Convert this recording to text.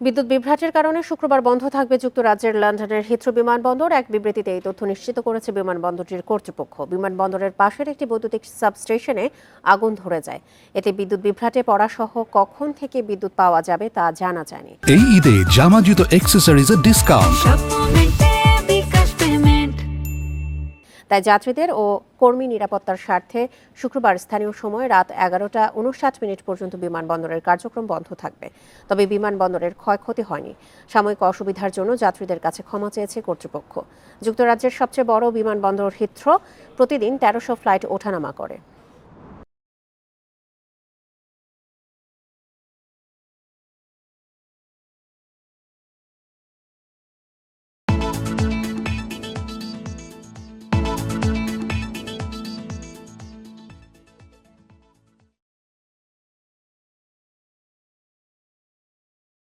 বিদ্যুৎ বিভ্রাটের কারণে শুক্রবার বন্ধ থাকবে যুক্তরাজ্যের লন্ডনের হিথ্রো বিমানবন্দর। এক বিবৃতিতে এই তথ্য নিশ্চিত করেছে বিমানবন্দরটির কর্তৃপক্ষ। বিমানবন্দরের পাশের একটি বৈদ্যুতিক সাবস্টেশনে আগুন ধরে যায়। এতে বিদ্যুৎ বিভ্রাটে পড়া সহ কখন থেকে বিদ্যুৎ পাওয়া যাবে তা জানা যায়নি। এই ঈদে জামা জুতো অ্যাক্সেসরিজের ডিসকাউন্ট। তাই যাত্রীদের ও কর্মী নিরাপত্তার স্বার্থে শুক্রবার স্থানীয় সময় রাত 11:59 পর্যন্ত বিমানবন্দরের কার্যক্রম বন্ধ থাকবে। তবে বিমানবন্দরের ক্ষয়ক্ষতি হয়নি। সাময়িক অসুবিধার জন্য যাত্রীদের কাছে ক্ষমা চেয়েছে কর্তৃপক্ষ। যুক্তরাজ্যের সবচেয়ে বড় বিমানবন্দর হিথ্রো প্রতিদিন 1300 ফ্লাইট ওঠানামা করে।